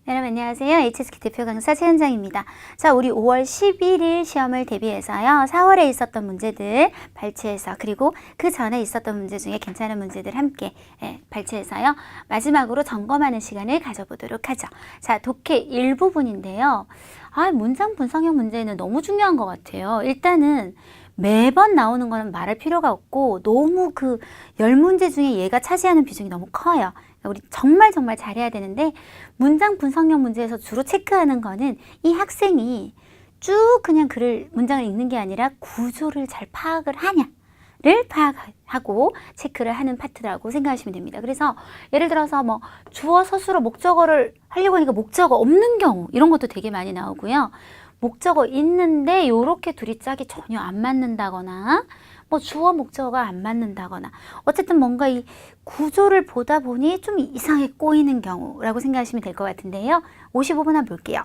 여러분 안녕하세요. HSK 대표 강사 최은정입니다. 자, 우리 5월 11일 시험을 대비해서요. 4월에 있었던 문제들 발췌해서 그리고 그 전에 있었던 문제 중에 괜찮은 문제들 함께 발췌해서요. 마지막으로 점검하는 시간을 가져보도록 하죠. 자, 독해 일부분인데요. 문장 분석형 문제는 너무 중요한 것 같아요. 일단은 매번 나오는 거는 말할 필요가 없고 너무 그 10문제 중에 얘가 차지하는 비중이 너무 커요. 우리 정말 잘해야 되는데 문장 분석형 문제에서 주로 체크하는 거는 이 학생이 쭉 그냥 문장을 읽는 게 아니라 구조를 잘 파악을 하냐를 파악하고 체크를 하는 파트라고 생각하시면 됩니다. 그래서 예를 들어서 뭐 주어 서술어 목적어를 하려고 하니까 목적어 없는 경우 이런 것도 되게 많이 나오고요. 목적어 있는데 요렇게 둘이 짝이 전혀 안 맞는다거나 뭐 주어 목적어가 안 맞는다거나 어쨌든 뭔가 이 구조를 보다 보니 좀 이상하게 꼬이는 경우라고 생각하시면 될 것 같은데요. 55분 한번 볼게요.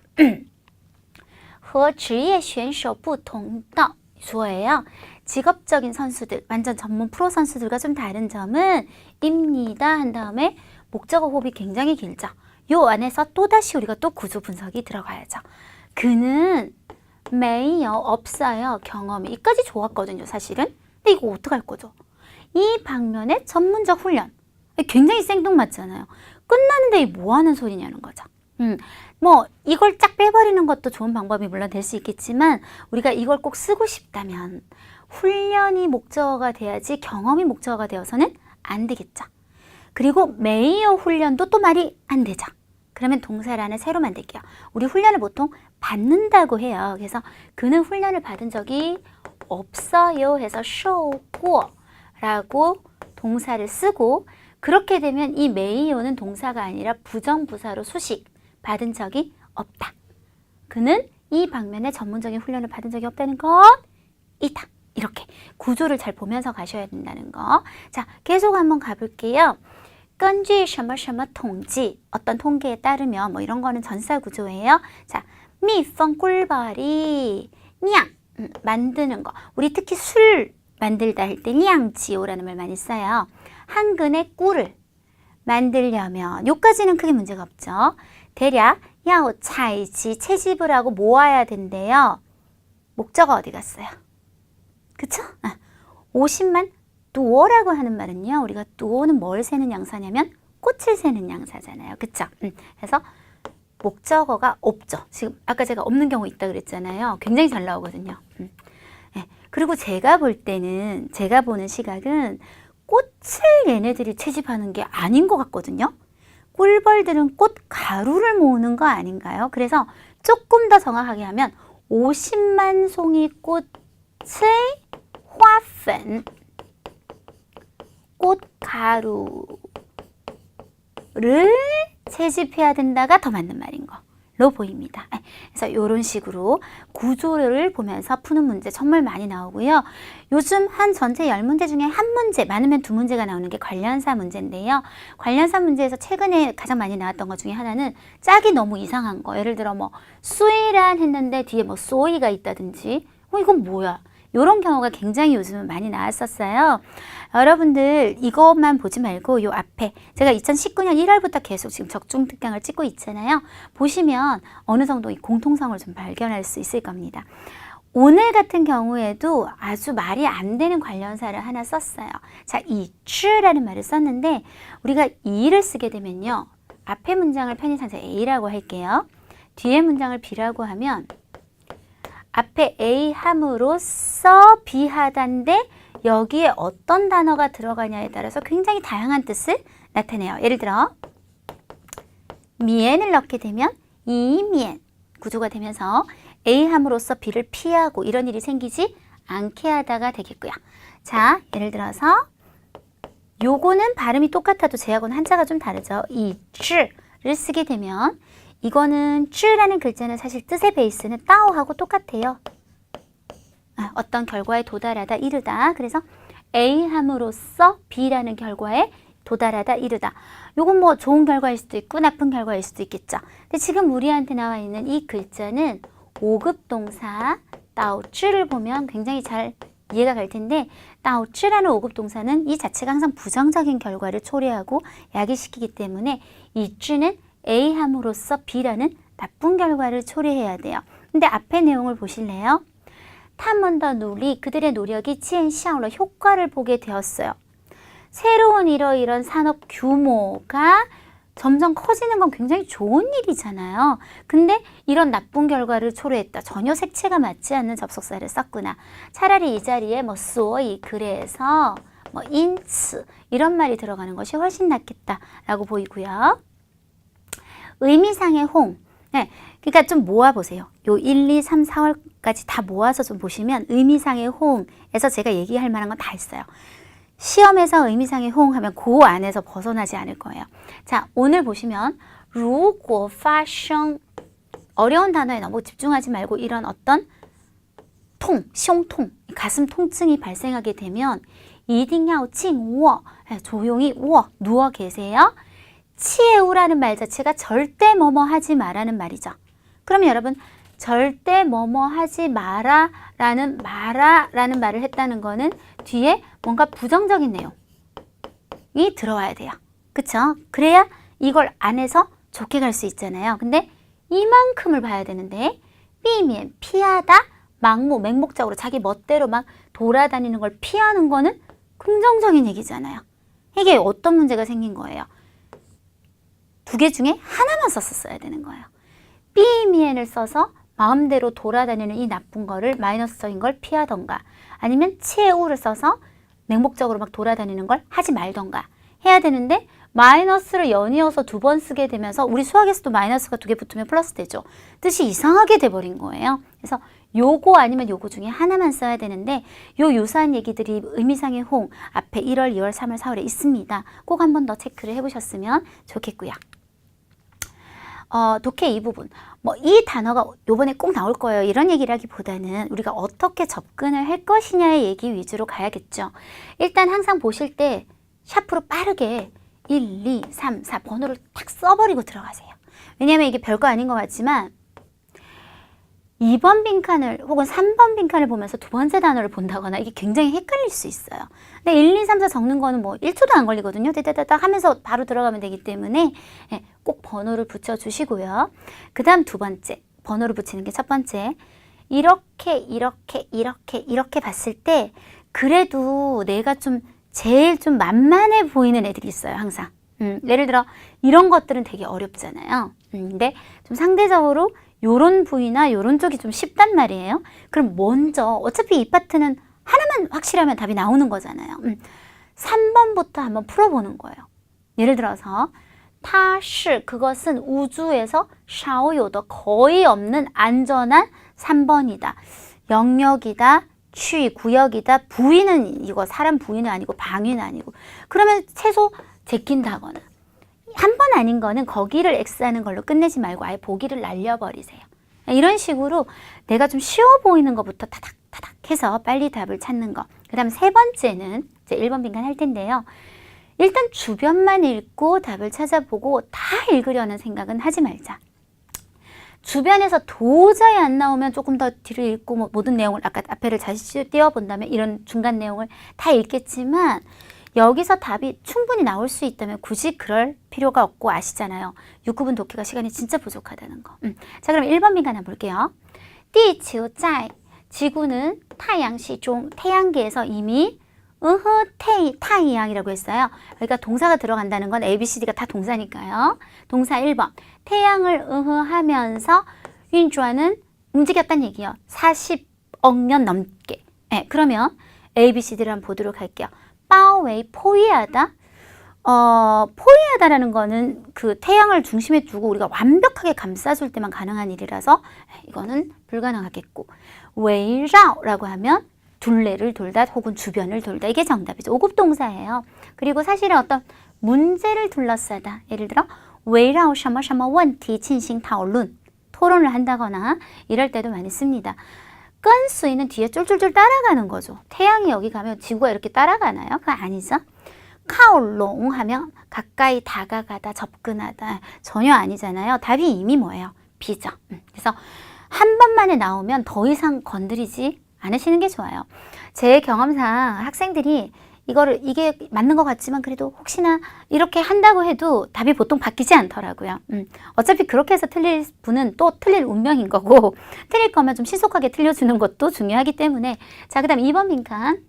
和职业选手不同的 주어예요. 직업적인 선수들, 완전 전문 프로 선수들과 좀 다른 점은 입니다 한 다음에 목적어 호흡이 굉장히 길죠. 요 안에서 또다시 우리가 또 구조 분석이 들어가야죠. 그는 매요 없어요. 경험이. 이까지 좋았거든요, 사실은. 근데 이거 어떡할 거죠? 이 방면의 전문적 훈련. 굉장히 생뚱맞잖아요. 끝나는데 뭐 하는 소리냐는 거죠. 뭐 이걸 쫙 빼버리는 것도 좋은 방법이 물론 될 수 있겠지만 우리가 이걸 꼭 쓰고 싶다면 훈련이 목적어가 돼야지 경험이 목적어가 되어서는 안 되겠죠. 그리고 매요 훈련도 또 말이 안 되죠. 그러면 동사를 하나 새로 만들게요. 우리 훈련을 보통 받는다고 해요. 그래서 그는 훈련을 받은 적이 없어요 해서 受过라고 동사를 쓰고 그렇게 되면 이 메이요는 동사가 아니라 부정부사로 수식 받은 적이 없다. 그는 이 방면에 전문적인 훈련을 받은 적이 없다는 것이다. 이렇게 구조를 잘 보면서 가셔야 된다는 거. 자, 계속 한번 가볼게요. 根据什么什么统计 어떤 통계에 따르면 뭐 이런 거는 전사 구조예요. 자, 蜜蜂 꿀벌이 酿 만드는 거. 우리 특히 술 만들다 할 때 酿지오라는 말 많이 써요. 한 근의 꿀을 만들려면 요까지는 크게 문제가 없죠. 대략 要采集 채집을 하고 모아야 된대요. 목적어 어디 갔어요? 그쵸? 50만 두어라고 하는 말은요. 우리가 두어는 뭘 세는 양사냐면 꽃을 세는 양사잖아요. 그쵸? 그래서 목적어가 없죠. 지금 아까 제가 없는 경우 있다 그랬잖아요. 굉장히 잘 나오거든요. 그리고 제가 보는 시각은 꽃을 얘네들이 채집하는 게 아닌 것 같거든요. 꿀벌들은 꽃 가루를 모으는 거 아닌가요? 그래서 조금 더 정확하게 하면 50만 송이 꽃의 화粉꽃가루를 채집해야 된다가 더 맞는 말인 거로 보입니다. 그래서 이런 식으로 구조를 보면서 푸는 문제 정말 많이 나오고요. 요즘 한 전체 10문제 중에 한 문제, 많으면 2문제가 나오는 게 관련사 문제인데요. 관련사 문제에서 최근에 가장 많이 나왔던 것 중에 하나는 짝이 너무 이상한 거. 예를 들어 뭐 수이란 했는데 뒤에 뭐 소이가 있다든지 이건 뭐야? 이런 경우가 굉장히 요즘은 많이 나왔었어요. 여러분들 이것만 보지 말고 요 앞에 제가 2019년 1월부터 계속 지금 적중 특강을 찍고 있잖아요. 보시면 어느 정도 이 공통성을 좀 발견할 수 있을 겁니다. 오늘 같은 경우에도 아주 말이 안 되는 관련사를 하나 썼어요. 자, 이 추라는 말을 썼는데 우리가 이를 쓰게 되면요. 앞에 문장을 편의상사 A라고 할게요. 뒤에 문장을 B라고 하면 앞에 A 함으로써 B 하다인데 여기에 어떤 단어가 들어가냐에 따라서 굉장히 다양한 뜻을 나타내요. 예를 들어 미엔을 넣게 되면 이미엔 구조가 되면서 A 함으로써 B를 피하고 이런 일이 생기지 않게 하다가 되겠고요. 자, 예를 들어서 요거는 발음이 똑같아도 제하고는 한자가 좀 다르죠. 이 쯔를 쓰게 되면 이거는 쯔라는 글자는 사실 뜻의 베이스는 따오하고 똑같아요. 어떤 결과에 도달하다, 이르다. 그래서 A 함으로써 B라는 결과에 도달하다, 이르다. 요건 뭐 좋은 결과일 수도 있고 나쁜 결과일 수도 있겠죠. 근데 지금 우리한테 나와 있는 이 글자는 5급 동사 따오쯔를 보면 굉장히 잘 이해가 갈 텐데 따오쯔라는 5급 동사는 이 자체가 항상 부정적인 결과를 초래하고 야기시키기 때문에 이 쯔는 A 함으로써 B라는 나쁜 결과를 초래해야 돼요. 근데 앞에 내용을 보실래요? 他们的努力 그들의 노력이 见效了 효과를 보게 되었어요. 새로운 이런 산업 규모가 점점 커지는 건 굉장히 좋은 일이잖아요. 근데 이런 나쁜 결과를 초래했다. 전혀 색채가 맞지 않는 접속사를 썼구나. 차라리 이 자리에 뭐 소이 그래서 뭐 인츠 이런 말이 들어가는 것이 훨씬 낫겠다라고 보이고요. 의미상의 홍. 네, 그러니까 좀 모아보세요. 요 1, 2, 3, 4월까지 다 모아서 좀 보시면 의미상의 홍에서 제가 얘기할 만한 건 다 있어요. 시험에서 의미상의 홍 하면 그 안에서 벗어나지 않을 거예요. 자, 오늘 보시면 如果发生 어려운 단어에 너무 집중하지 말고 이런 어떤胸痛, 가슴 통증이 발생하게 되면 一定要静卧 조용히 누워 계세요. 치에우라는 말 자체가 절대 뭐뭐 하지 마라는 말이죠. 그러면 여러분 절대 뭐뭐 하지 마라라는 말을 했다는 거는 뒤에 뭔가 부정적인 내용이 들어와야 돼요. 그쵸? 그래야 이걸 안에서 좋게 갈 수 있잖아요. 근데 이만큼을 봐야 되는데 삐면 피하다 망무 맹목적으로 자기 멋대로 막 돌아다니는 걸 피하는 거는 긍정적인 얘기잖아요. 이게 어떤 문제가 생긴 거예요? 두 개 중에 하나만 썼어야 되는 거예요. 삐미엔을 써서 마음대로 돌아다니는 이 나쁜 거를 마이너스적인 걸 피하던가 아니면 치에우를 써서 맹목적으로 막 돌아다니는 걸 하지 말던가 해야 되는데 마이너스를 연이어서 2번 쓰게 되면서 우리 수학에서도 마이너스가 2개 붙으면 플러스 되죠. 뜻이 이상하게 돼버린 거예요. 그래서 요거 아니면 요거 중에 하나만 써야 되는데 요 유사한 얘기들이 의미상의 홍 앞에 1월, 2월, 3월, 4월에 있습니다. 꼭 한 번 더 체크를 해보셨으면 좋겠고요. 독해 이 부분 뭐 이 단어가 요번에 꼭 나올 거예요 이런 얘기를 하기보다는 우리가 어떻게 접근을 할 것이냐의 얘기 위주로 가야겠죠. 일단 항상 보실 때 샤프로 빠르게 1, 2, 3, 4 번호를 탁 써버리고 들어가세요. 왜냐하면 이게 별거 아닌 것 같지만 2번 빈칸을 혹은 3번 빈칸을 보면서 두 번째 단어를 본다거나 이게 굉장히 헷갈릴 수 있어요. 근데 1, 2, 3, 4 적는 거는 뭐 1초도 안 걸리거든요. 따다다닥 하면서 바로 들어가면 되기 때문에 꼭 번호를 붙여주시고요. 그 다음 두 번째 번호를 붙이는 게 첫 번째 이렇게 봤을 때 그래도 내가 좀 제일 좀 만만해 보이는 애들이 있어요. 항상 예를 들어 이런 것들은 되게 어렵잖아요. 근데 좀 상대적으로 요런 부위나 요런 쪽이 좀 쉽단 말이에요. 그럼 먼저 어차피 이 파트는 하나만 확실하면 답이 나오는 거잖아요. 3번부터 한번 풀어보는 거예요. 예를 들어서 它是 그것은 우주에서 少有的 거의 없는 안전한 3번이다. 영역이다. 취, 구역이다. 부위는 이거 사람 부위는 아니고 방위는 아니고 그러면 최소 제낀다거나 한 번 아닌 거는 거기를 X하는 걸로 끝내지 말고 아예 보기를 날려버리세요. 이런 식으로 내가 좀 쉬워 보이는 것부터 타닥타닥 해서 빨리 답을 찾는 거. 그 다음 세 번째는 이제 1번 빈칸 할 텐데요. 일단 주변만 읽고 답을 찾아보고 다 읽으려는 생각은 하지 말자. 주변에서 도저히 안 나오면 조금 더 뒤를 읽고 뭐 모든 내용을 아까 앞에를 다시 띄워본다면 이런 중간 내용을 다 읽겠지만 여기서 답이 충분히 나올 수 있다면 굳이 그럴 필요가 없고 아시잖아요. 6, 9분 독해가 시간이 진짜 부족하다는 거. 자, 그럼 1번 빈칸 한번 볼게요. 地球在 지구는 타양시종 태양계에서 이미 타이양이라고 했어요. 그러니까 동사가 들어간다는 건 A, B, C, D가 다 동사니까요. 동사 1번 태양을 하면서 윤주아는 움직였다는 얘기예요. 40억 년 넘게. 네, 그러면 A, B, C, D를 한번 보도록 할게요. 빠웨이 포위하다. 포위하다라는 거는 그 태양을 중심에 두고 우리가 완벽하게 감싸줄 때만 가능한 일이라서 이거는 불가능하겠고 웨이라오라고 하면 둘레를 돌다 혹은 주변을 돌다 이게 정답이죠. 5급 동사예요. 그리고 사실은 어떤 문제를 둘러싸다 예를 들어 웨이라오 샤머问题进行讨论 토론을 한다거나 이럴 때도 많이 씁니다. 건수이는 뒤에 쫄쫄쫄 따라가는 거죠. 태양이 여기 가면 지구가 이렇게 따라가나요? 그거 아니죠. 카올롱 하면 가까이 다가가다, 접근하다 전혀 아니잖아요. 답이 이미 뭐예요? B죠. 그래서 한 번만에 나오면 더 이상 건드리지 않으시는 게 좋아요. 제 경험상 학생들이 이게 맞는 것 같지만 그래도 혹시나 이렇게 한다고 해도 답이 보통 바뀌지 않더라고요. 어차피 그렇게 해서 틀릴 분은 또 틀릴 운명인 거고 틀릴 거면 좀 신속하게 틀려주는 것도 중요하기 때문에 자, 그 다음 2번 빈칸.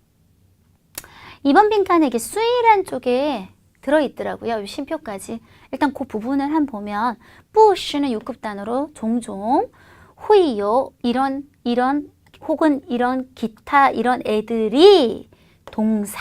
2번 빈칸에 이게 수이란 쪽에 들어있더라고요. 이 쉼표까지. 일단 그 부분을 한번 보면 부시는 6급 단어로 종종 후이요 이런 혹은 이런 기타 이런 애들이 동사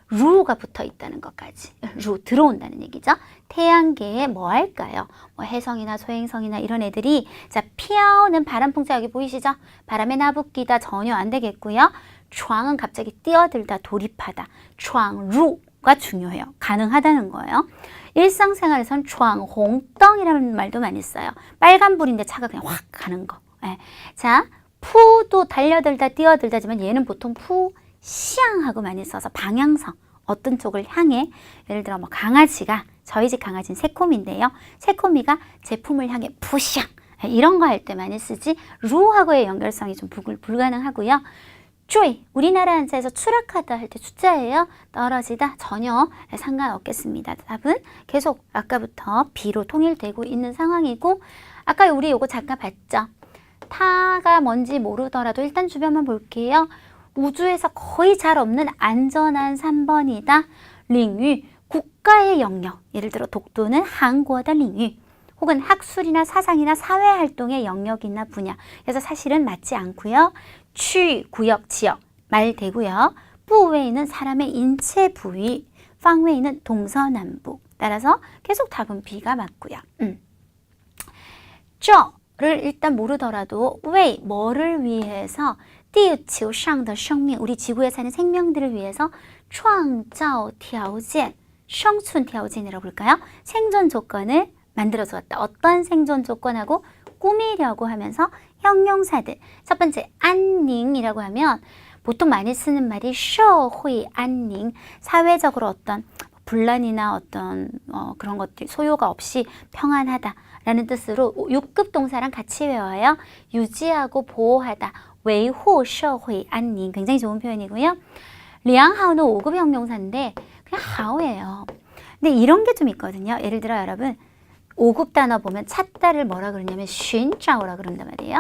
루가 붙어 있다는 것까지 루 들어온다는 얘기죠. 태양계에 뭐 할까요? 뭐 해성이나 소행성이나 이런 애들이 자 피어는 바람 풍자 여기 보이시죠? 바람에 나붙기다 전혀 안 되겠고요. 촤은 갑자기 뛰어들다 돌입하다 촤루가 중요해요. 가능하다는 거예요. 일상생활에선 촤홍덩이라는 말도 많이 써요. 빨간불인데 차가 그냥 확 가는 거. 자 푸도 달려들다 뛰어들다지만 얘는 보통 푸샹하고 많이 써서 방향성 어떤 쪽을 향해 예를 들어 뭐 강아지가 저희 집 강아지는 새코미인데요. 새코미가 제품을 향해 푸샹 이런 거 할 때 많이 쓰지 루하고의 연결성이 좀 불가능하고요. 쪼이 우리나라 한자에서 추락하다 할 때 숫자예요. 떨어지다 전혀 상관없겠습니다. 답은 계속 아까부터 B로 통일되고 있는 상황이고 아까 우리 요거 잠깐 봤죠. 타가 뭔지 모르더라도 일단 주변만 볼게요. 우주에서 거의 잘 없는 안전한 3번이다. 링유, 국가의 영역. 예를 들어 독도는 한국어다 링유. 혹은 학술이나 사상이나 사회활동의 영역이나 분야. 그래서 사실은 맞지 않고요. 취, 구역, 지역 말 되고요. 부웨이는 사람의 인체 부위, 방웨이는 동서남북. 따라서 계속 답은 B가 맞고요. 를 일단 모르더라도 왜 뭐를 위해서 地球上的生命 우리 지구에 사는 생명들을 위해서 创造条件 生存条件이라고 볼까요? 생존 조건을 만들어 주었다. 어떤 생존 조건하고 꾸미려고 하면서 형용사들. 첫 번째 안寧이라고 하면 보통 많이 쓰는 말이 社会安寧 사회적으로 어떤 분란이나 어떤 그런 것들 소요가 없이 평안하다 라는 뜻으로 6급 동사랑 같이 외워요. 유지하고 보호하다. 维护社会安宁 굉장히 좋은 표현이고요. 良好는 5급 형용사인데 그냥 하오예요. 근데 이런 게 좀 있거든요. 예를 들어 여러분 5급 단어 보면 찾다를 뭐라 그러냐면 寻找라 그런단 말이에요.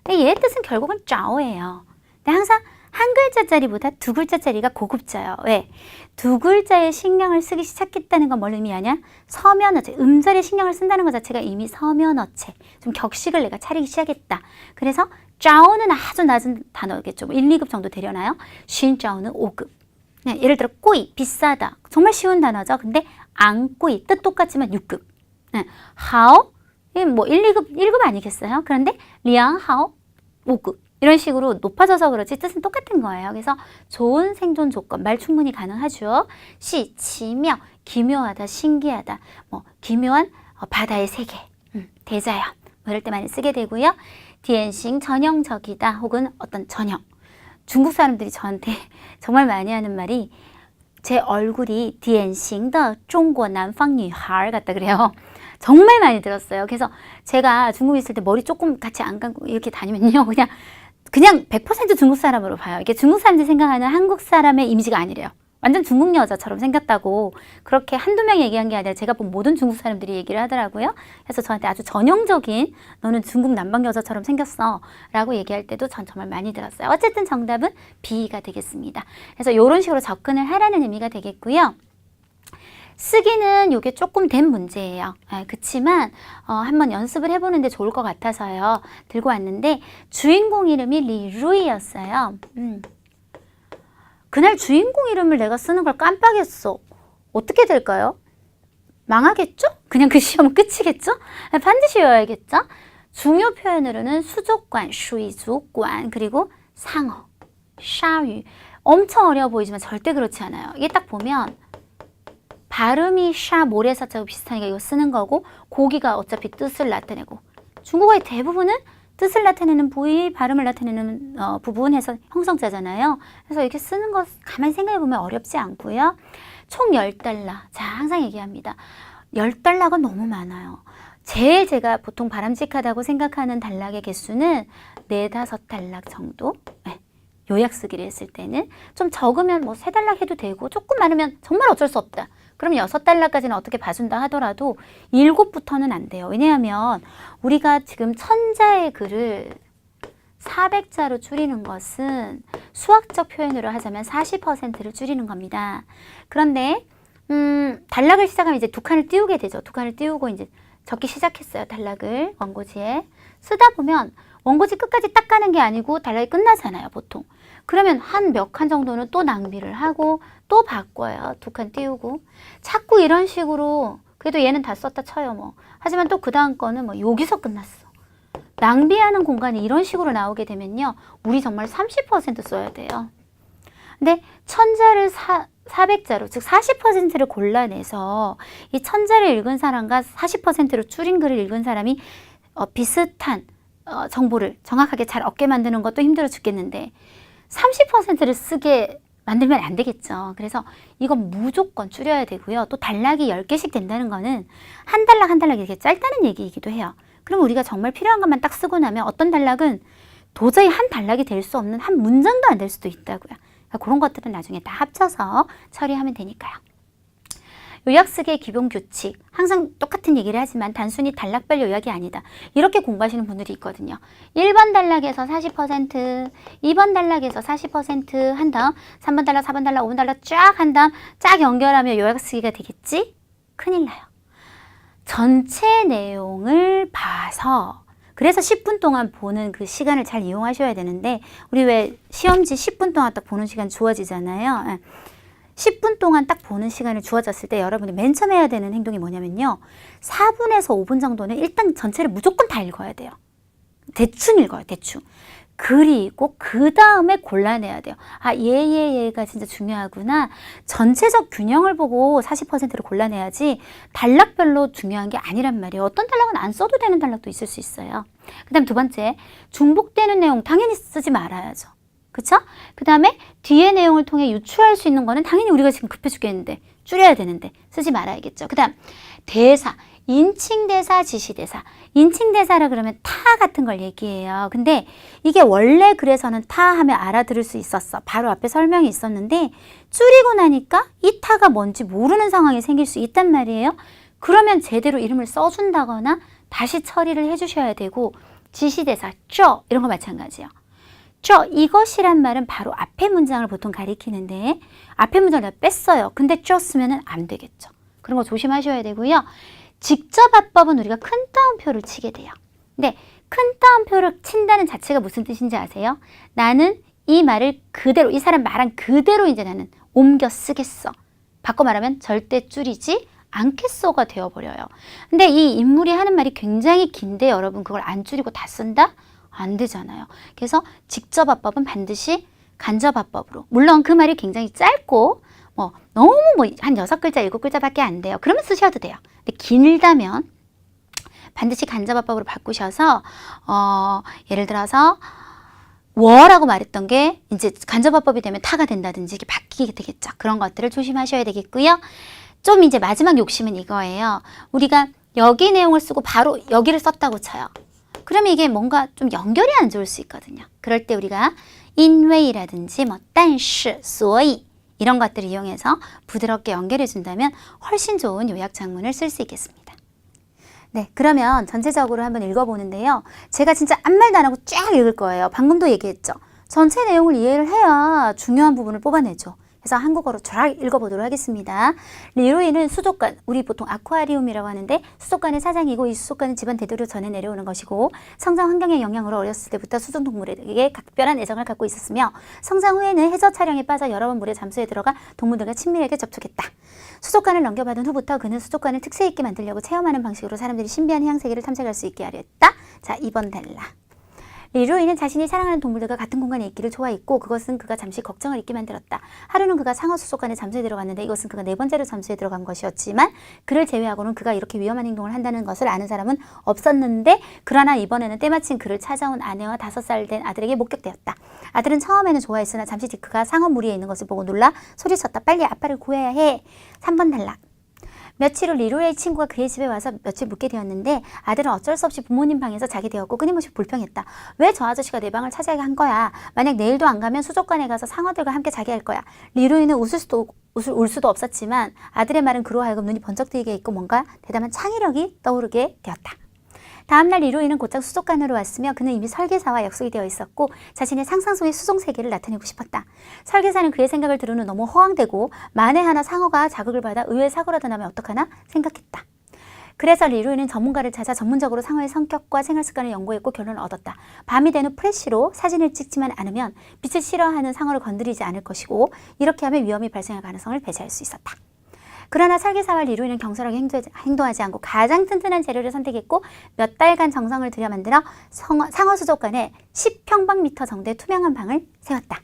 근데 얘 뜻은 결국은 짜오예요. 근데 항상 한 글자짜리보다 두 글자짜리가 고급져요. 왜? 두 글자에 신경을 쓰기 시작했다는 건 뭘 의미하냐? 서면어체, 음절에 신경을 쓴다는 것 자체가 이미 서면어체, 좀 격식을 내가 차리기 시작했다. 그래서 짜오는 아주 낮은 단어겠죠. 1, 2급 정도 되려나요? 쉰짜오는 5급. 네, 예를 들어 꾸이, 비싸다. 정말 쉬운 단어죠. 근데 안 꾸이, 뜻 똑같지만 6급. 네, 하오, 뭐 1, 2급, 1급 아니겠어요? 그런데 리앙하오, 5급. 이런 식으로 높아져서 그렇지 뜻은 똑같은 거예요. 그래서 좋은 생존 조건, 말 충분히 가능하죠. 시,奇妙, 기묘하다, 신기하다, 뭐 기묘한 바다의 세계, 대자연 뭐 이럴 때 많이 쓰게 되고요. 디엔싱, 전형적이다 혹은 어떤 전형. 중국 사람들이 저한테 정말 많이 하는 말이 제 얼굴이 디엔싱的中国南方女孩 같다 그래요. 정말 많이 들었어요. 그래서 제가 중국에 있을 때 머리 조금 같이 안 감고 이렇게 다니면요. 그냥 100% 중국 사람으로 봐요. 이게 중국 사람들이 생각하는 한국 사람의 이미지가 아니래요. 완전 중국 여자처럼 생겼다고 그렇게 한두 명이 얘기한 게 아니라 제가 본 모든 중국 사람들이 얘기를 하더라고요. 그래서 저한테 아주 전형적인 너는 중국 남방 여자처럼 생겼어 라고 얘기할 때도 전 정말 많이 들었어요. 어쨌든 정답은 B가 되겠습니다. 그래서 이런 식으로 접근을 하라는 의미가 되겠고요. 쓰기는 이게 조금 된 문제예요. 그치만 한번 연습을 해보는데 좋을 것 같아서요. 들고 왔는데 주인공 이름이 리루이였어요. 그날 주인공 이름을 내가 쓰는 걸 깜빡했어. 어떻게 될까요? 망하겠죠? 그냥 그 시험은 끝이겠죠? 반드시 외워야겠죠? 중요 표현으로는 수족관, 수이주관, 그리고 상어, 샤유. 엄청 어려워 보이지만 절대 그렇지 않아요. 이게 딱 보면 발음이 샤, 모래사자하고 비슷하니까 이거 쓰는 거고 고기가 어차피 뜻을 나타내고 중국어의 대부분은 뜻을 나타내는 부위, 발음을 나타내는 부분에서 형성자잖아요. 그래서 이렇게 쓰는 거 가만히 생각해보면 어렵지 않고요. 총 10달러. 자, 항상 얘기합니다. 10달러가 너무 많아요. 제가 보통 바람직하다고 생각하는 단락의 개수는 4, 5단락 정도? 네. 요약 쓰기를 했을 때는. 좀 적으면 뭐 3단락 해도 되고 조금 많으면 정말 어쩔 수 없다. 그럼 6단락까지는 어떻게 봐준다 하더라도 7부터는 안 돼요. 왜냐하면 우리가 지금 1000자의 글을 400자로 줄이는 것은 수학적 표현으로 하자면 40%를 줄이는 겁니다. 그런데 단락을 시작하면 이제 2칸을 띄우게 되죠. 2칸을 띄우고 이제 적기 시작했어요. 단락을 원고지에. 쓰다 보면 원고지 끝까지 딱 가는 게 아니고 단락이 끝나잖아요. 보통. 그러면 한 몇 칸 정도는 또 낭비를 하고 또 바꿔요. 2칸 띄우고. 자꾸 이런 식으로 그래도 얘는 다 썼다 쳐요. 뭐. 하지만 또 그 다음 거는 뭐 여기서 끝났어. 낭비하는 공간이 이런 식으로 나오게 되면요. 우리 정말 30% 써야 돼요. 근데 1000자를 400자로 즉 40%를 골라내서 이 1000자를 읽은 사람과 40%로 줄인 글을 읽은 사람이 비슷한 정보를 정확하게 잘 얻게 만드는 것도 힘들어 죽겠는데 30%를 쓰게 만들면 안 되겠죠. 그래서 이건 무조건 줄여야 되고요. 또 단락이 10개씩 된다는 거는 한 단락 한 단락 이렇게 짧다는 얘기이기도 해요. 그럼 우리가 정말 필요한 것만 딱 쓰고 나면 어떤 단락은 도저히 한 단락이 될 수 없는 한 문장도 안 될 수도 있다고요. 그러니까 그런 것들은 나중에 다 합쳐서 처리하면 되니까요. 요약 쓰기의 기본 규칙, 항상 똑같은 얘기를 하지만 단순히 단락별 요약이 아니다. 이렇게 공부하시는 분들이 있거든요. 1번 단락에서 40%, 2번 단락에서 40%한 다음 3번 단락, 4번 단락, 5번 단락 쫙 한 다음 쫙 연결하면 요약 쓰기가 되겠지? 큰일 나요. 전체 내용을 봐서 그래서 10분 동안 보는 그 시간을 잘 이용하셔야 되는데 우리 왜 시험지 10분 동안 딱 보는 시간 주어지잖아요. 10분 동안 딱 보는 시간을 주어졌을 때 여러분이 맨 처음 해야 되는 행동이 뭐냐면요. 4분에서 5분 정도는 일단 전체를 무조건 다 읽어야 돼요. 대충 읽어요. 대충. 그리고 그 다음에 골라내야 돼요. 아, 얘가 진짜 중요하구나. 전체적 균형을 보고 40%를 골라내야지 단락별로 중요한 게 아니란 말이에요. 어떤 단락은 안 써도 되는 단락도 있을 수 있어요. 그 다음 두 번째, 중복되는 내용 당연히 쓰지 말아야죠. 그쵸? 그 다음에 뒤에 내용을 통해 유추할 수 있는 거는 당연히 우리가 지금 급해 죽겠는데 줄여야 되는데 쓰지 말아야겠죠. 그 다음 대사, 인칭대사, 지시대사. 인칭대사라 그러면 타 같은 걸 얘기해요. 근데 이게 원래 그래서는 타 하면 알아들을 수 있었어. 바로 앞에 설명이 있었는데 줄이고 나니까 이 타가 뭔지 모르는 상황이 생길 수 있단 말이에요. 그러면 제대로 이름을 써준다거나 다시 처리를 해주셔야 되고 지시대사, 쩌 이런 거 마찬가지예요. 쩌 이것이란 말은 바로 앞에 문장을 보통 가리키는데 앞에 문장을 내가 뺐어요. 근데 쩌 쓰면 안 되겠죠. 그런 거 조심하셔야 되고요. 직접 합법은 우리가 큰 따옴표를 치게 돼요. 근데 큰 따옴표를 친다는 자체가 무슨 뜻인지 아세요? 나는 이 말을 그대로, 이 사람 말한 그대로 이제 나는 옮겨 쓰겠어. 바꿔 말하면 절대 줄이지 않겠어가 되어버려요. 근데 이 인물이 하는 말이 굉장히 긴데 여러분 그걸 안 줄이고 다 쓴다? 안 되잖아요. 그래서 직접 합법은 반드시 간접 합법으로. 물론 그 말이 굉장히 짧고 너무 한 6글자, 7글자밖에 안 돼요. 그러면 쓰셔도 돼요. 근데 길다면 반드시 간접 합법으로 바꾸셔서 예를 들어서 워라고 말했던 게 이제 간접 합법이 되면 타가 된다든지 이렇게 바뀌게 되겠죠. 그런 것들을 조심하셔야 되겠고요. 좀 이제 마지막 욕심은 이거예요. 우리가 여기 내용을 쓰고 바로 여기를 썼다고 쳐요. 그러면 이게 뭔가 좀 연결이 안 좋을 수 있거든요. 그럴 때 우리가 인웨이라든지 但是所以 이런 것들을 이용해서 부드럽게 연결해 준다면 훨씬 좋은 요약 장문을 쓸 수 있겠습니다. 네, 그러면 전체적으로 한번 읽어보는데요. 제가 진짜 아무 말도 안 하고 쫙 읽을 거예요. 방금도 얘기했죠. 전체 내용을 이해를 해야 중요한 부분을 뽑아내죠. 그래서 한국어로 쫙 읽어보도록 하겠습니다. 리로이는 수족관, 우리 보통 아쿠아리움이라고 하는데 수족관의 사장이고 이 수족관은 집안 대대로 전해 내려오는 것이고 성장 환경의 영향으로 어렸을 때부터 수중동물에게 각별한 애정을 갖고 있었으며 성장 후에는 해저 촬영에 빠져 여러 번 물에 잠수해 들어가 동물들과 친밀하게 접촉했다. 수족관을 넘겨받은 후부터 그는 수족관을 특색 있게 만들려고 체험하는 방식으로 사람들이 신비한 해양세계를 탐색할 수 있게 하려 했다. 자, 2번 단락. 리로이는 자신이 사랑하는 동물들과 같은 공간에 있기를 좋아했고 그것은 그가 잠시 걱정을 잊게 만들었다. 하루는 그가 상어 수족관에 잠수해 들어갔는데 이것은 그가 4번째로 잠수해 들어간 것이었지만 그를 제외하고는 그가 이렇게 위험한 행동을 한다는 것을 아는 사람은 없었는데 그러나 이번에는 때마침 그를 찾아온 아내와 5살 된 아들에게 목격되었다. 아들은 처음에는 좋아했으나 잠시 뒤 그가 상어 무리에 있는 것을 보고 놀라 소리쳤다. 빨리 아빠를 구해야 해. 3번 단락. 며칠 후 리루이의 친구가 그의 집에 와서 며칠 묵게 되었는데 아들은 어쩔 수 없이 부모님 방에서 자게 되었고 끊임없이 불평했다. 왜 저 아저씨가 내 방을 차지하게 한 거야? 만약 내일도 안 가면 수족관에 가서 상어들과 함께 자게 할 거야. 리루이는 울 수도 없었지만 아들의 말은 그로 하여금 눈이 번쩍 뜨이게 했고 뭔가 대담한 창의력이 떠오르게 되었다. 다음날 리루이는 곧장 수족관으로 왔으며 그는 이미 설계사와 약속이 되어 있었고 자신의 상상 속의 수족 세계를 나타내고 싶었다. 설계사는 그의 생각을 들은 후 너무 허황되고 만에 하나 상어가 자극을 받아 의외의 사고라도 나면 어떡하나 생각했다. 그래서 리루이는 전문가를 찾아 전문적으로 상어의 성격과 생활 습관을 연구했고 결론을 얻었다. 밤이 된 후 프레쉬로 사진을 찍지만 않으면 빛을 싫어하는 상어를 건드리지 않을 것이고 이렇게 하면 위험이 발생할 가능성을 배제할 수 있었다. 그러나 설계사와 리루이는 경솔하게 행동하지 않고 가장 튼튼한 재료를 선택했고 몇 달간 정성을 들여 만들어 상어 수족관에 10평방미터 정도의 투명한 방을 세웠다.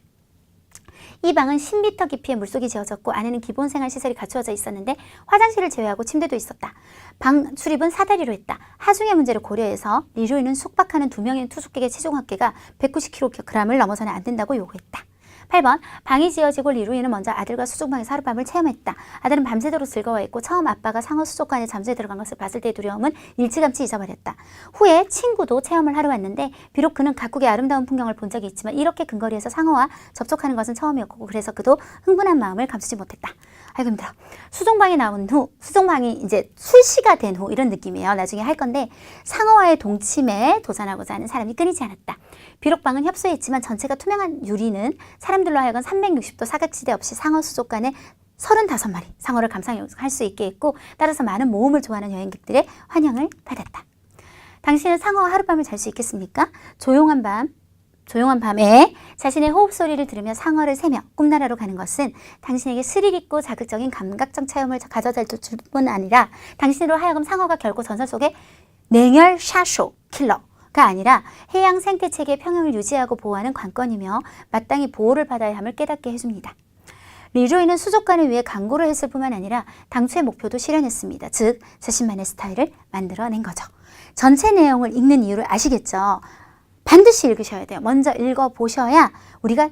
이 방은 10m 깊이의 물속이 지어졌고 안에는 기본 생활 시설이 갖추어져 있었는데 화장실을 제외하고 침대도 있었다. 방 출입은 사다리로 했다. 하중의 문제를 고려해서 리루이는 숙박하는 2명의 투숙객의 체중 합계가 190kg을 넘어서는 안 된다고 요구했다. 8번 방이 지어지고 리루이는 먼저 아들과 수족방에서 하룻밤을 체험했다. 아들은 밤새도록 즐거워했고 처음 아빠가 상어 수족관에 잠수해 들어간 것을 봤을 때의 두려움은 일찌감치 잊어버렸다. 후에 친구도 체험을 하러 왔는데 비록 그는 각국의 아름다운 풍경을 본 적이 있지만 이렇게 근거리에서 상어와 접촉하는 것은 처음이었고 그래서 그도 흥분한 마음을 감추지 못했다. 아이고 힘들어. 수족방에 나온 후 수족방이 이제 출시가 된 후 이런 느낌이에요. 나중에 할 건데 상어와의 동침에 도전하고자 하는 사람이 끊이지 않았다. 비록 방은 협소했지만 전체가 투명한 유리는 사람들로 하여금 360도 사각지대 없이 상어 수족관에 35마리 상어를 감상할 수 있게 했고 따라서 많은 모험을 좋아하는 여행객들의 환영을 받았다. 당신은 상어와 하룻밤을 잘 수 있겠습니까? 조용한 밤에 자신의 호흡 소리를 들으며 상어를 세며 꿈나라로 가는 것은 당신에게 스릴 있고 자극적인 감각적 체험을 가져다 줄 뿐 아니라 당신으로 하여금 상어가 결코 전설 속의 냉혈 샤쇼 킬러가 아니라 해양 생태체계의 평형을 유지하고 보호하는 관건이며 마땅히 보호를 받아야 함을 깨닫게 해줍니다. 리루이는 수족관을 위해 광고를 했을 뿐만 아니라 당초의 목표도 실현했습니다. 즉 자신만의 스타일을 만들어낸 거죠. 전체 내용을 읽는 이유를 아시겠죠? 반드시 읽으셔야 돼요. 먼저 읽어보셔야 우리가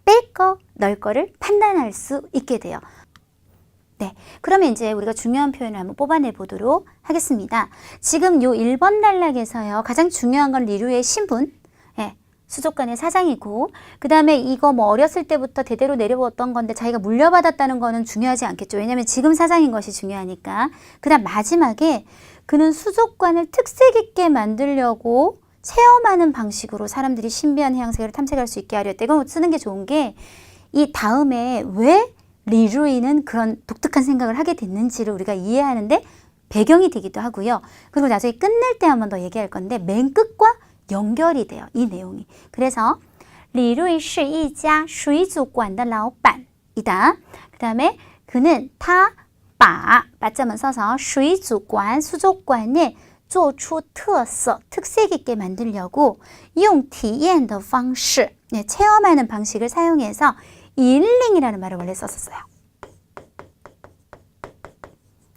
뺄 거, 넣을 거를 판단할 수 있게 돼요. 네, 그러면 이제 우리가 중요한 표현을 한번 뽑아내 보도록 하겠습니다. 지금 요 1번 단락에서요. 가장 중요한 건 리루이의 신분, 수족관의 사장이고 그 다음에 이거 뭐 어렸을 때부터 대대로 내려왔던 건데 자기가 물려받았다는 거는 중요하지 않겠죠. 왜냐하면 지금 사장인 것이 중요하니까. 그 다음 마지막에 그는 수족관을 특색 있게 만들려고 체험하는 방식으로 사람들이 신비한 해양세계를 탐색할 수 있게 하려 때 이거 쓰는 게 좋은 게 이 다음에 왜 리루이는 그런 독특한 생각을 하게 됐는지를 우리가 이해하는데 배경이 되기도 하고요. 그리고 나중에 끝낼 때 한 번 더 얘기할 건데 맨 끝과 연결이 돼요. 이 내용이. 그래서 리루이 是一家水族馆的老板이다. 그 다음에 그는 바점을 써서 水族馆 수족관을 做出特色 특색 있게 만들려고 用体验的方式 체험하는 방식을 사용해서 일링이라는 말을 원래 썼었어요.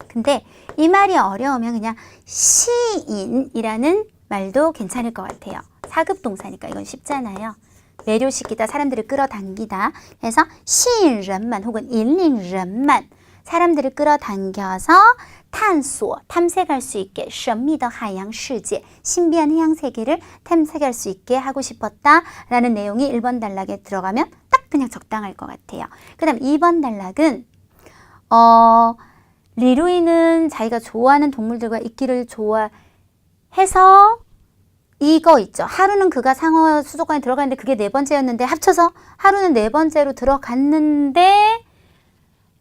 근데 이 말이 어려우면 그냥 시인이라는 말도 괜찮을 것 같아요. 사급 동사니까 이건 쉽잖아요. 매료시키다, 사람들을 끌어당기다. 그래서 시인人만 혹은 일링人만 사람들을 끌어당겨서探索, 탐색할 수 있게 神秘的海洋世界, 신비한 해양 세계를 탐색할 수 있게 하고 싶었다라는 내용이 1번 단락에 들어가면 딱 그냥 적당할 것 같아요. 그 다음 2번 단락은 리루이는 자기가 좋아하는 동물들과 있기를 좋아해서 이거 있죠. 하루는 그가 상어 수족관에 들어갔는데 그게 4번째였는데 합쳐서 하루는 4번째로 들어갔는데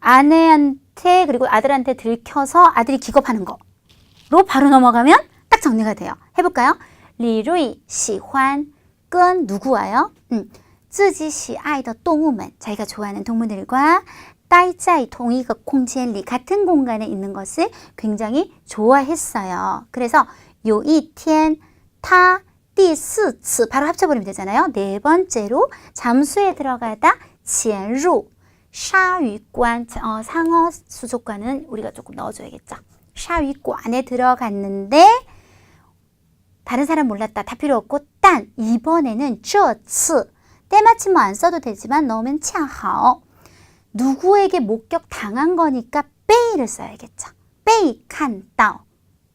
아내한테 그리고 아들한테 들켜서 아들이 기겁하는 거로 바로 넘어가면 딱 정리가 돼요. 해볼까요? 리루이 喜欢跟누구와요? 自己喜爱的动物们 자기가 좋아하는 동물들과 待在同一个空间里 같은 공간에 있는 것을 굉장히 좋아했어요. 그래서 有一天他第四次 바로 합쳐버리면 되잖아요. 4번째로 잠수에 들어가다 潜入 샤위관 상어 수족관은 우리가 조금 넣어줘야겠죠. 샤위관에 들어갔는데 다른 사람 몰랐다. 다 필요 없고 딴 이번에는 这次 때마침 뭐 안 써도 되지만 넣으면 恰好 누구에게 목격 당한 거니까 빼이를 써야겠죠. 被看到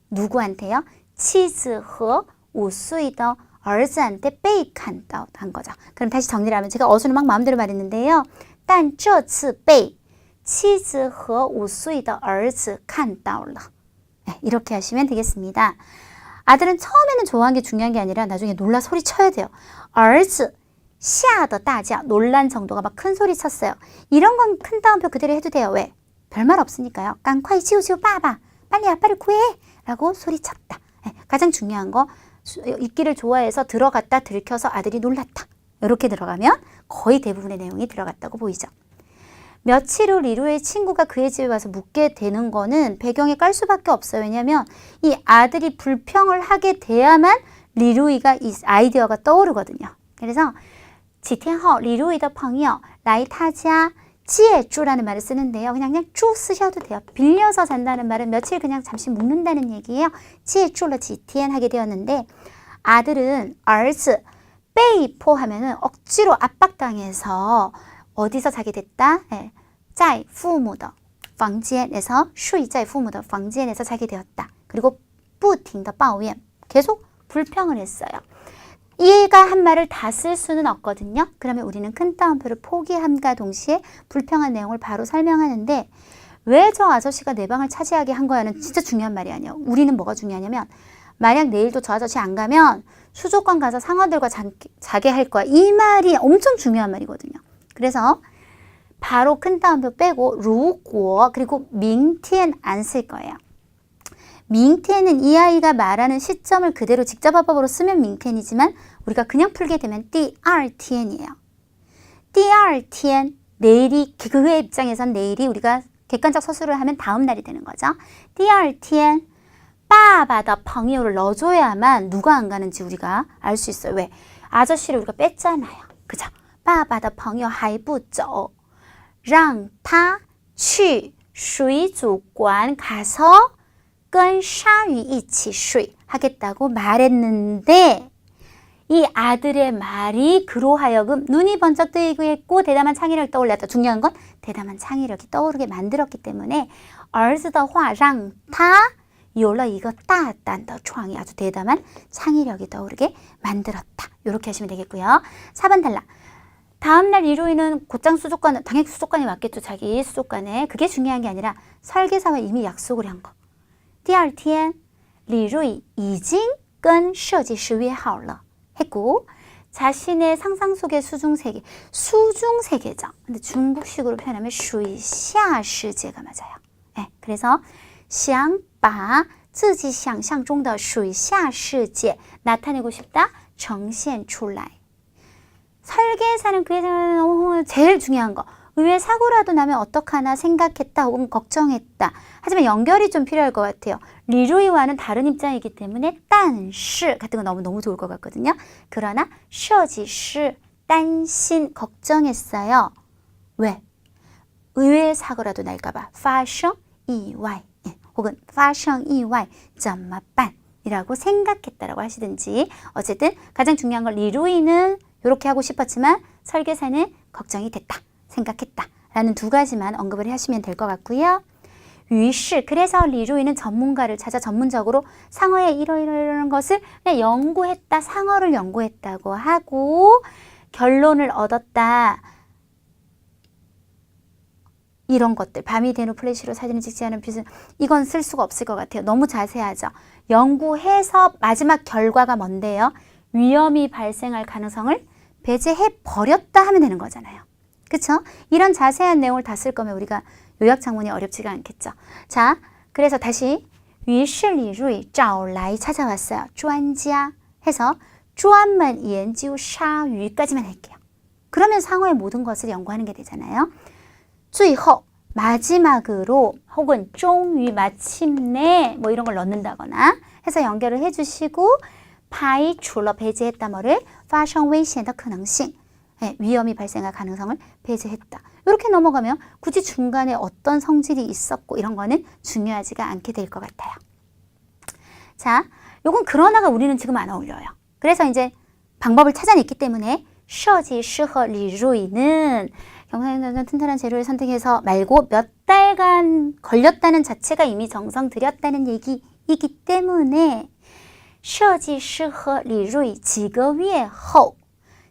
누구한테요? 妻子和5岁的儿子한테 被看到한 거죠. 그럼 다시 정리를 하면 제가 어수는 막 마음대로 말했는데요. 但这次被妻子和5岁的儿子看到了. 네, 이렇게 하시면 되겠습니다. 아들은 처음에는 좋아한 게 중요한 게 아니라 나중에 놀라 소리쳐야 돼요. 儿子吓得大叫 놀란 정도가 막 큰 소리 쳤어요. 이런 건 큰 따옴표 그대로 해도 돼요. 왜? 별말 없으니까요. 깡콰이 지우지우 빠바 빨리 아빠를 구해 라고 소리쳤다. 네, 가장 중요한 거 읽기를 좋아해서 들어갔다 들켜서 아들이 놀랐다. 이렇게 들어가면 거의 대부분의 내용이 들어갔다고 보이죠. 며칠 후 리루의 친구가 그의 집에 와서 묵게 되는 거는 배경에 깔 수밖에 없어요. 왜냐하면 이 아들이 불평을 하게 돼야만 리루이가 이 아이디어가 떠오르거든요. 그래서 几天后 리루이의 朋友来他家借住라는 말을 쓰는데요. 그냥 주 쓰셔도 돼요. 빌려서 잔다는 말은 며칠 그냥 잠시 묵는다는 얘기예요. 借住了几天 하게 되었는데 아들은 儿子 被迫하면은 억지로 압박당해서 어디서 자게 됐다? 네. 在父母的房间에서 睡在父母的房间에서 자게 되었다. 그리고 不停地抱怨 계속 불평을 했어요. 얘가 한 말을 다 쓸 수는 없거든요. 그러면 우리는 큰 따옴표를 포기함과 동시에 불평한 내용을 바로 설명하는데 왜 저 아저씨가 내 방을 차지하게 한 거야는 진짜 중요한 말이 아니에요. 우리는 뭐가 중요하냐면 만약 내일도 저 아저씨 안 가면 수족관 가서 상어들과 자게 할 거야. 이 말이 엄청 중요한 말이거든요. 그래서 바로 큰 따옴표 빼고 如果 그리고 明天 안 쓸 거예요. 明天은 이 아이가 말하는 시점을 그대로 직접화법으로 쓰면 明天이지만 우리가 그냥 풀게 되면 第二天이에요. 第二天 내일이 그의 입장에선 내일이 우리가 객관적 서술을 하면 다음 날이 되는 거죠. 第二天 빠바다 펑이오를 넣어줘야만 누가 안 가는지 우리가 알 수 있어요. 왜? 아저씨를 우리가 뺐잖아요. 그죠? 爸爸的朋友还不走让他去水族馆가서 跟鲨鱼一起睡 하겠다고 말했는데 이 아들의 말이 그로 하여금 눈이 번쩍 뜨이고 했고 대담한 창의력이 떠올랐다. 중요한 건 대담한 창의력이 떠오르게 만들었기 때문에 儿子的话让他有了一个大胆的创意 아주 대담한 창의력이 떠오르게 만들었다. 이렇게 하시면 되겠고요. 4번 탈락. 다음날 리루이는 곧장 수족관, 당연히 수족관에 왔겠죠. 자기 수족관에. 그게 중요한 게 아니라 설계사와 이미 약속을 한 거. 第二天李瑞已经跟设计师约好了 했고 자신의 상상 속의 수중세계, 수중세계죠. 근데 중국식으로 표현하면 水下世界가 맞아요. 네, 그래서 想把自己想象中的水下世界 나타내고 싶다. 呈现出来. 설계사는 그의 생각은 제일 중요한 거. 의외의 사고라도 나면 어떡하나 생각했다 혹은 걱정했다. 하지만 연결이 좀 필요할 것 같아요. 리루이와는 다른 입장이기 때문에 但是 같은 거 너무 좋을 것 같거든요. 그러나 设计师 担心걱정했어요. 왜? 의외의 사고라도 날까 봐. 发生意外 혹은 发生意外怎么办? 이라고 생각했다라고 하시든지 어쨌든 가장 중요한 건 리루이는 이렇게 하고 싶었지만 설계사는 걱정이 됐다. 생각했다. 라는 두 가지만 언급을 하시면 될 것 같고요. 于是 그래서 리루이는 전문가를 찾아 전문적으로 상어의 이런 것을 그냥 연구했다. 상어를 연구했다고 하고 결론을 얻었다. 이런 것들 밤이 된 후 플래시로 사진을 찍지 않은 빛은 이건 쓸 수가 없을 것 같아요. 너무 자세하죠. 연구해서 마지막 결과가 뭔데요? 위험이 발생할 가능성을 배제해 버렸다 하면 되는 거잖아요. 그쵸? 이런 자세한 내용을 다 쓸 거면 우리가 요약 장문이 어렵지가 않겠죠. 자, 그래서 다시 于是李瑞找来 찾아왔어요. 专家 해서 专门研究鲨鱼까지만 할게요. 그러면 상어의 모든 것을 연구하는 게 되잖아요. 最后 마지막으로 혹은 终于 마침내 뭐 이런 걸 넣는다거나 해서 연결을 해주시고 排除了 배제했다 뭐를 发生危险的可能性 위험이 발생할 가능성을 배제했다. 이렇게 넘어가면 굳이 중간에 어떤 성질이 있었고 이런 거는 중요하지가 않게 될 것 같아요. 자, 요건 그러나가 우리는 지금 안 어울려요. 그래서 이제 방법을 찾아냈기 때문에 设计师和李瑞는 영상에서는 튼튼한 재료를 선택해서 말고 몇 달간 걸렸다는 자체가 이미 정성 들였다는 얘기이기 때문에 设计师和李锐几个月后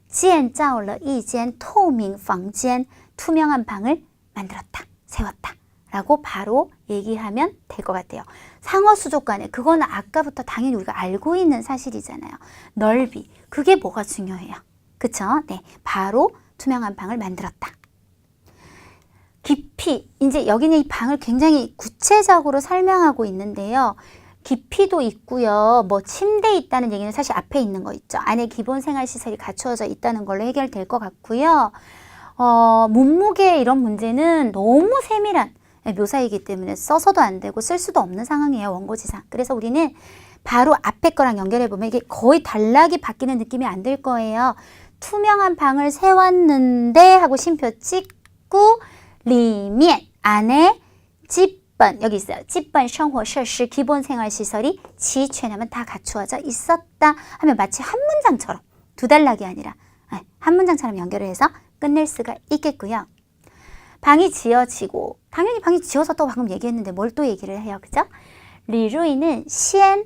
建造了一间透明房间 투명한 방을 만들었다, 세웠다 라고 바로 얘기하면 될 것 같아요. 상어 수족 간에 그거는 아까부터 당연히 우리가 알고 있는 사실이잖아요. 넓이, 그게 뭐가 중요해요? 그쵸? 네, 바로 투명한 방을 만들었다. 깊이, 이제 여기는 이 방을 굉장히 구체적으로 설명하고 있는데요. 깊이도 있고요. 뭐 침대 있다는 얘기는 사실 앞에 있는 거 있죠. 안에 기본 생활시설이 갖추어져 있다는 걸로 해결될 것 같고요. 몸무게 이런 문제는 너무 세밀한 묘사이기 때문에 써서도 안 되고 쓸 수도 없는 상황이에요. 원고지상. 그래서 우리는 바로 앞에 거랑 연결해 보면 이게 거의 단락이 바뀌는 느낌이 안 들 거예요. 투명한 방을 세웠는데 하고 쉼표 찍고 里面 안에 집 여기 있어요. 基本生活设施 기본 생활시설이 지全하면 다 갖추어져 있었다 하면 마치 한 문장처럼 두 단락이 아니라 한 문장처럼 연결을 해서 끝낼 수가 있겠고요. 방이 지어지고 당연히 방이 지어졌다고 방금 얘기했는데 뭘 또 얘기를 해요. 그죠? 리루이는 先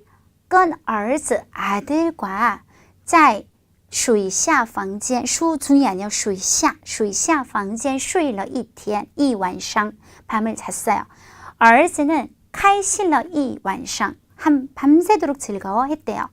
跟儿子 아들과 在水下房间 수중이 아니라 水下房间睡了一天一晚上 밤을 잤어요. 儿子는 开心了一晚上 밤새도록 즐거워했대요.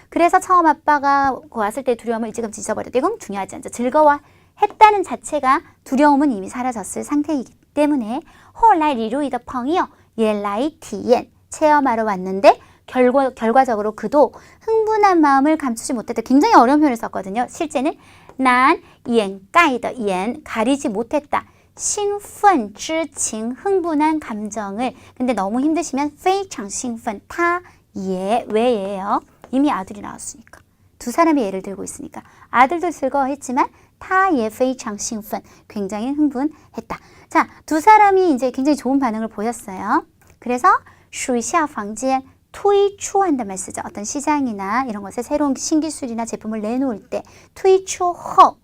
그래서 처음 아빠가 왔을 때 두려움을 일찌감치 잊어버렸대. 이건 중요하지 않죠. 즐거워했다는 자체가 두려움은 이미 사라졌을 상태이기 때문에 后来李如意的朋友也来体验 체험하러 왔는데 결과적으로 그도 흥분한 마음을 감추지 못했다. 굉장히 어려운 표현을 썼거든요. 실제는 难掩盖的掩 가리지 못했다. 兴奋之情 흥분한 감정을 근데 너무 힘드시면 非常兴奋 타 예, 왜예요? 이미 아들이 나왔으니까 두 사람이 예를 들고 있으니까 아들도 즐거워했지만 타 예, 非常兴奋 굉장히 흥분했다. 자, 두 사람이 이제 굉장히 좋은 반응을 보였어요. 그래서 水下房间 推出한단 말 쓰죠. 어떤 시장이나 이런 것에 새로운 신기술이나 제품을 내놓을 때 推出后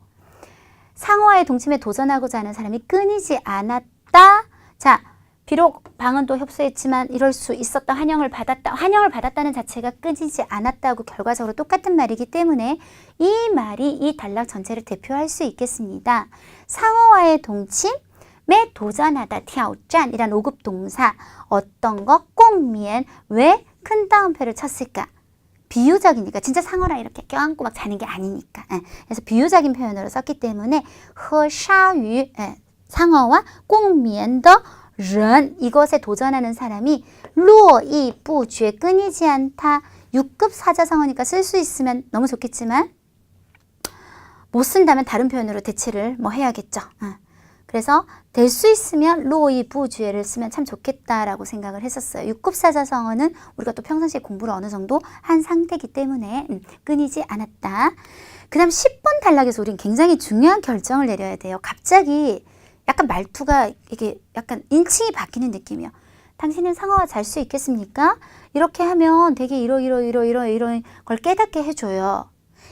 상어와의 동침에 도전하고자 하는 사람이 끊이지 않았다. 자, 비록 방은 또 협소했지만 이럴 수 있었다. 환영을 받았다는 자체가 끊이지 않았다고 결과적으로 똑같은 말이기 때문에 이 말이 이 단락 전체를 대표할 수 있겠습니다. 상어와의 동침에 도전하다, 挑战 이란 5급 동사 어떤 거, 共眠 왜 큰 따옴표를 쳤을까? 비유적이니까 진짜 상어랑 이렇게 껴안고 막 자는 게 아니니까. 그래서 비유적인 표현으로 썼기 때문에 和鲨鱼 상어와 共眠的人 이것에 도전하는 사람이 络绎不绝 끊이지 않다. 6급 사자성어니까 쓸 수 있으면 너무 좋겠지만 못 쓴다면 다른 표현으로 대체를 뭐 해야겠죠. 그래서 될 수 있으면 络绎不绝를 쓰면 참 좋겠다라고 생각을 했었어요. 6급 사자성어는 우리가 또 평상시에 공부를 어느 정도 한 상태이기 때문에 끊이지 않았다. 그 다음 10번 단락에서 우리는 굉장히 중요한 결정을 내려야 돼요. 갑자기 약간 말투가 이게 약간 인칭이 바뀌는 느낌이요. 당신은 상어와 잘 수 있겠습니까? 이렇게 하면 되게 이런 걸 깨닫게 해줘요.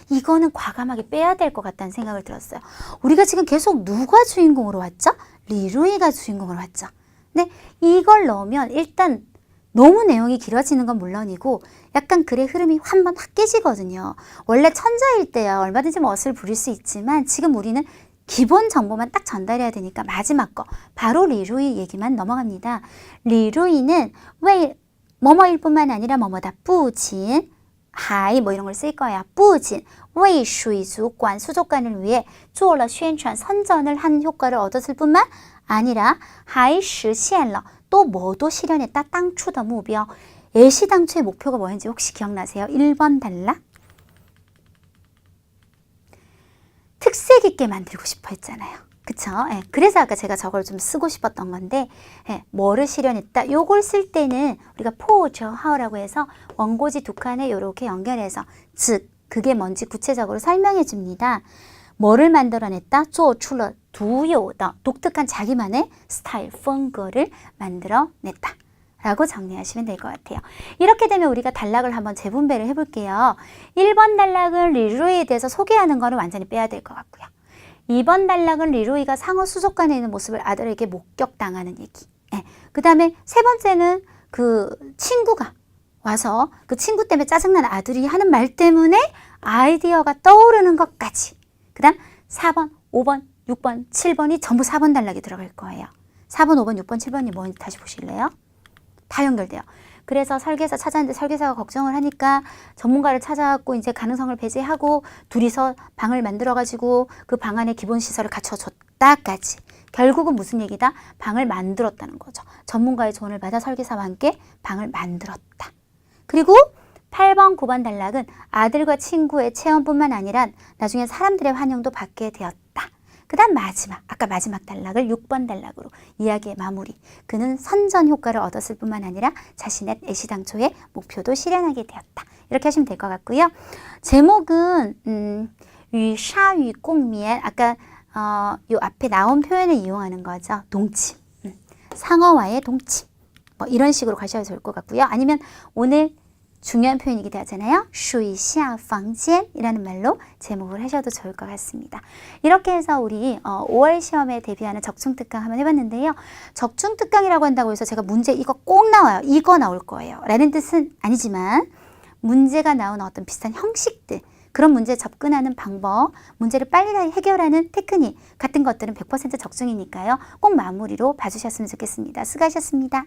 이거는 과감하게 빼야 될 것 같다는 생각을 들었어요. 우리가 지금 계속 누가 주인공으로 왔죠? 리루이가 주인공으로 왔죠. 근데 이걸 넣으면 일단 너무 내용이 길어지는 건 물론이고 약간 글의 흐름이 한 번 확 깨지거든요. 원래 천자일 때야 얼마든지 멋을 부릴 수 있지만 지금 우리는 기본 정보만 딱 전달해야 되니까 마지막 거 바로 리루이 얘기만 넘어갑니다. 리루이는 왜 뭐뭐일 뿐만 아니라 뭐뭐다 뿌진 하이 뭐 이런 걸 쓸 거야. 뿌진 왜 수이주관 수족관을 위해 做了宣传 선전을 한 효과를 얻었을 뿐만 아니라 还实现了 또 뭐도 실현했다. 当初的目标 애시당초의 목표가 뭐였는지 혹시 기억나세요? 1번 단락 특색 있게 만들고 싶어 했잖아요. 그쵸? 예, 그래서 아까 제가 저걸 좀 쓰고 싶었던 건데 뭐를 실현했다? 요걸 쓸 때는 우리가 포저하우라고 해서 원고지 두 칸에 이렇게 연결해서 즉 그게 뭔지 구체적으로 설명해 줍니다. 뭐를 만들어냈다? 做出了独有的 독특한 자기만의 스타일, 펑거를 만들어냈다. 라고 정리하시면 될 것 같아요. 이렇게 되면 우리가 단락을 한번 재분배를 해볼게요. 1번 단락은 리루이에 대해서 소개하는 거는 완전히 빼야 될 것 같고요. 2번 단락은 리로이가 상어 수족관에 있는 모습을 아들에게 목격당하는 얘기. 예. 그 다음에 세 번째는 그 친구가 와서 그 친구 때문에 짜증난 아들이 하는 말 때문에 아이디어가 떠오르는 것까지. 그 다음 4번, 5번, 6번, 7번이 전부 4번 단락에 들어갈 거예요. 4번, 5번, 6번, 7번이 뭔지 다시 보실래요? 다 연결돼요. 그래서 설계사 찾았는데 설계사가 걱정을 하니까 전문가를 찾아갖고 이제 가능성을 배제하고 둘이서 방을 만들어가지고 그 방 안에 기본 시설을 갖춰줬다까지. 결국은 무슨 얘기다? 방을 만들었다는 거죠. 전문가의 조언을 받아 설계사와 함께 방을 만들었다. 그리고 8번, 9번 단락은 아들과 친구의 체험뿐만 아니라 나중에 사람들의 환영도 받게 되었다. 그 다음 마지막, 아까 마지막 단락을 6번 단락으로 이야기의 마무리. 그는 선전 효과를 얻었을 뿐만 아니라 자신의 애시당초의 목표도 실현하게 되었다. 이렇게 하시면 될 것 같고요. 제목은 유沙与 共勉. 아까 요 앞에 나온 표현을 이용하는 거죠. 동침. 상어와의 동침. 뭐 이런 식으로 가셔도 좋을 것 같고요. 아니면 오늘 중요한 표현이기도 하잖아요. 水下房间이라는 말로 제목을 하셔도 좋을 것 같습니다. 이렇게 해서 우리 5월 시험에 대비하는 적중특강 한번 해봤는데요. 적중특강이라고 한다고 해서 제가 문제 이거 꼭 나와요. 이거 나올 거예요. 라는 뜻은 아니지만 문제가 나오는 어떤 비슷한 형식들, 그런 문제에 접근하는 방법, 문제를 빨리 해결하는 테크닉 같은 것들은 100% 적중이니까요. 꼭 마무리로 봐주셨으면 좋겠습니다. 수고하셨습니다.